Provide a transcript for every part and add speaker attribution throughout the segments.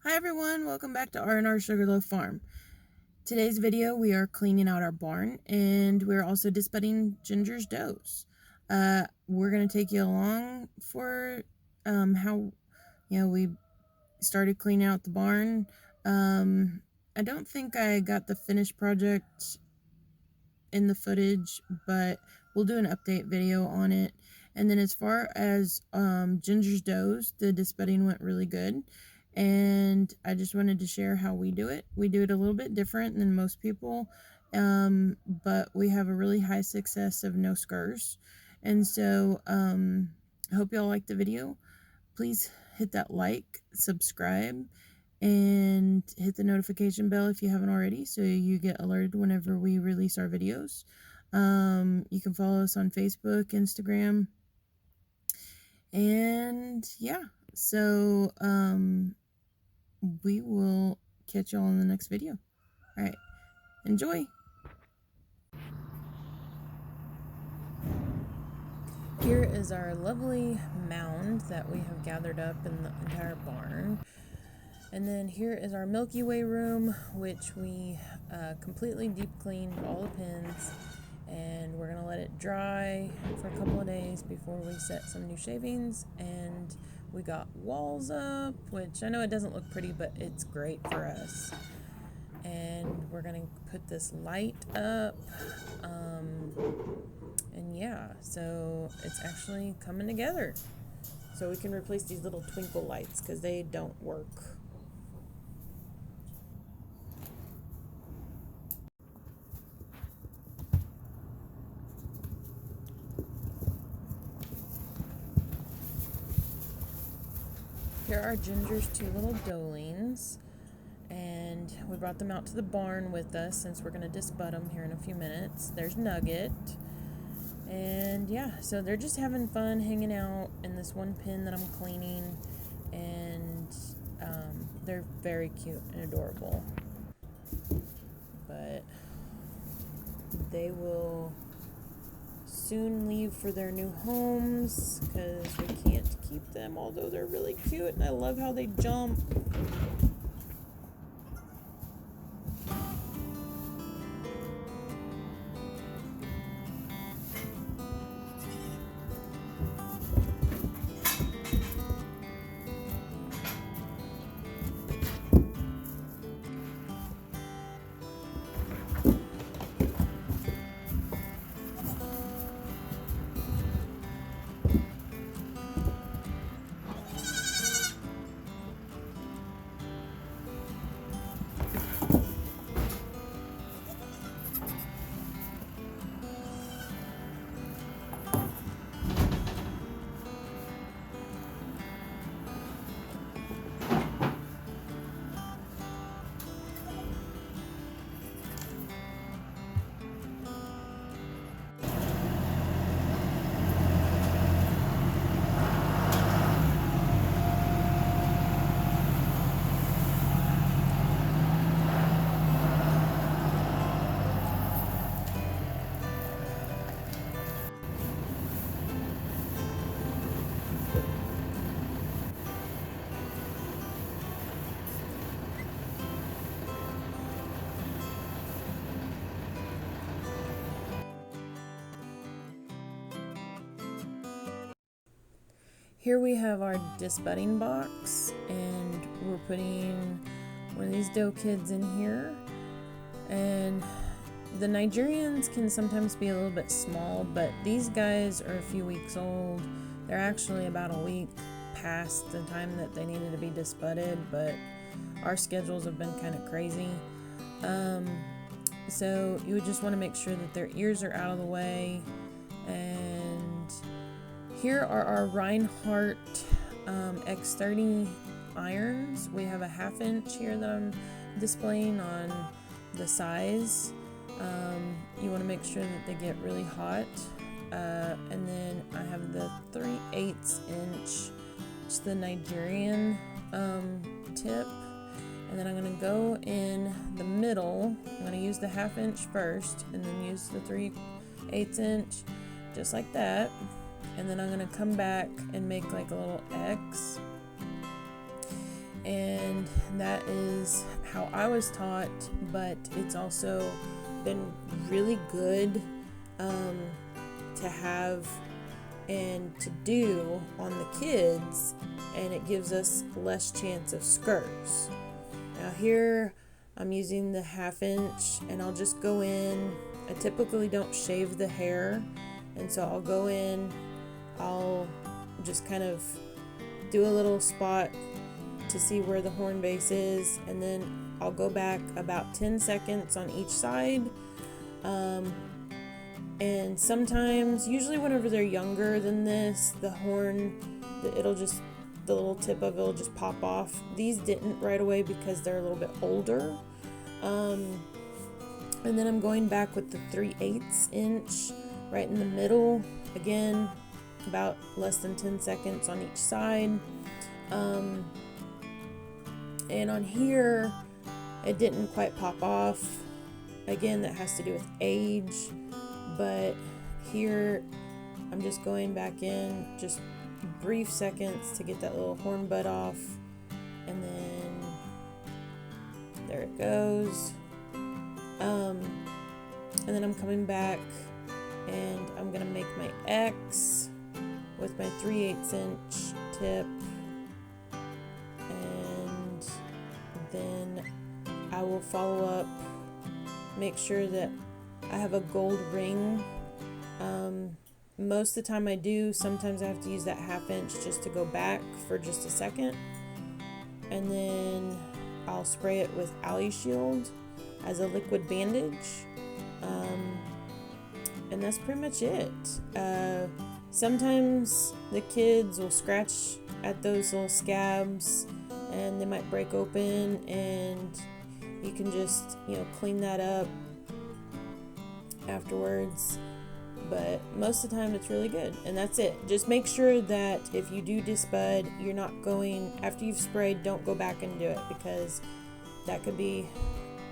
Speaker 1: Hi everyone, welcome back to R&R Sugarloaf Farm. Today's video we are cleaning out our barn and we're also disbudding Ginger's does. We're going to take you along for how we started cleaning out the barn. I don't think I got the finished project in the footage, but we'll do an update video on it. And then as far as Ginger's does, the disbudding went really good. And I just wanted to share how we do it. We do it a little bit different than most people, but we have a really high success of no scurs. And so I hope y'all like the video. Please hit that like, subscribe, and hit the notification bell if you haven't already so you get alerted whenever we release our videos. You can follow us on Facebook, Instagram, and yeah, so we will catch y'all in the next video. All right, enjoy. Here is our lovely mound that we have gathered up in the entire barn. And then here is our Milky Way room, which we completely deep cleaned all the pins, and we're gonna let it dry for a couple of days before we set some new shavings. And we got walls up, which I know it doesn't look pretty, but it's great for us. And we're gonna put this light up, and yeah, so it's actually coming together. So we can replace these little twinkle lights because they don't work. Here are Ginger's two little doelings, and we brought them out to the barn with us since we're going to disbud them here in a few minutes. There's Nugget, and yeah, so they're just having fun hanging out in this one pen that I'm cleaning, and they're very cute and adorable, but they will soon leave for their new homes because we can't keep them, although they're really cute and I love how they jump. Here we have our disbudding box, and we're putting one of these doe kids in here. And the Nigerians can sometimes be a little bit small, but these guys are a few weeks old. They're actually about a week past the time that they needed to be disbudded, but our schedules have been kind of crazy. So you would just want to make sure that their ears are out of the way. And here are our Reinhardt X30 irons. We have a 1/2 inch here that I'm displaying on the size. You want to make sure that they get really hot. And then I have the 3/8 inch, it's the Nigerian tip. And then I'm going to go in the middle. I'm going to use the 1/2 inch first, and then use the 3/8 inch, just like that. And then I'm going to come back and make like a little X. And and that is how I was taught, but it's also been really good to have and to do on the kids, and it gives us less chance of scurs. Now here I'm using the 1/2 inch, and I'll just go in. I typically don't shave the hair, and so I'll go in, I'll just kind of do a little spot to see where the horn base is, and then I'll go back about 10 seconds on each side. And sometimes, usually whenever they're younger than this, the horn, the little tip of it will just pop off. These didn't right away because they're a little bit older. And then I'm going back with the 3/8 inch right in the middle. Again, about less than 10 seconds on each side. And on here, it didn't quite pop off. Again, that has to do with age. But here, I'm just going back in, just brief seconds to get that little horn bud off. And then there it goes. And then I'm coming back, and I'm gonna make my X with my 3/8 inch tip, and then I will follow up, make sure that I have a gold ring. Most of the time I do. Sometimes I have to use that 1/2 inch just to go back for just a second, and then I'll spray it with Aloe Shield as a liquid bandage. And that's pretty much it. Sometimes the kids will scratch at those little scabs and they might break open, and you can just, clean that up afterwards. But most of the time it's really good, and that's it. Just make sure that if you do disbud, you're not going, after you've sprayed, don't go back and do it, because that could be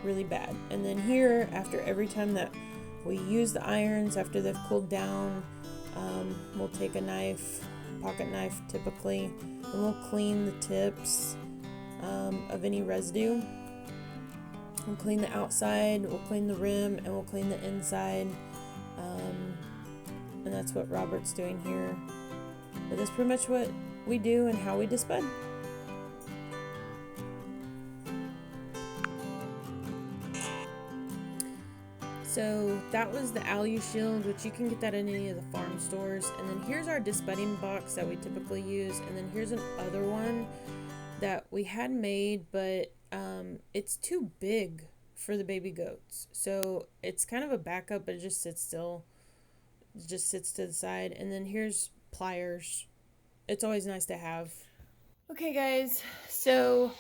Speaker 1: really bad. And then here, after every time that we use the irons, after they've cooled down, we'll take a knife, pocket knife typically, and we'll clean the tips of any residue. We'll clean the outside, we'll clean the rim, and we'll clean the inside. And that's what Robert's doing here. But that's pretty much what we do and how we disbud. So that was the Aloe Shield, which you can get that in any of the farm stores. And then here's our disbudding box that we typically use. And then here's another one that we had made, but it's too big for the baby goats. So it's kind of a backup, but it just sits still. It just sits to the side. And then here's pliers. It's always nice to have. Okay guys, so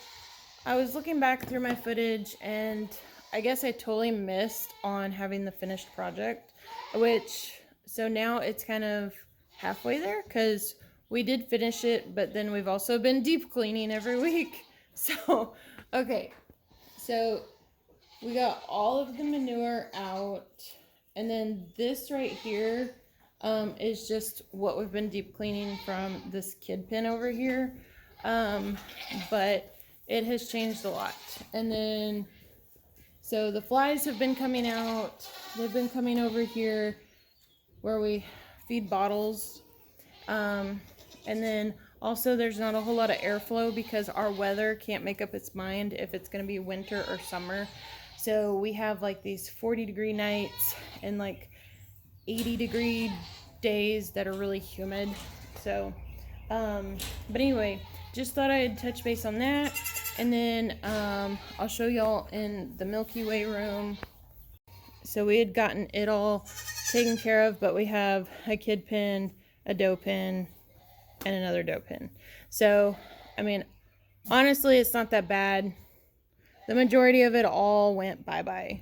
Speaker 1: I was looking back through my footage, and I guess I totally missed on having the finished project, so now it's kind of halfway there, because we did finish it, but then we've also been deep cleaning every week. So, okay, so we got all of the manure out, and then this right here is just what we've been deep cleaning from this kid pen over here, but it has changed a lot. And then so the flies have been coming out. They've been coming over here where we feed bottles. And then also there's not a whole lot of airflow because our weather can't make up its mind if it's going to be winter or summer. So we have like these 40-degree nights and like 80-degree days that are really humid. So, but anyway, just thought I'd touch base on that. And then I'll show y'all in the Milky Way room. So we had gotten it all taken care of, but we have a kid pen, a doe pen, and another doe pen. So, I mean, honestly, it's not that bad. The majority of it all went bye-bye.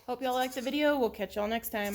Speaker 1: Hope y'all liked the video. We'll catch y'all next time.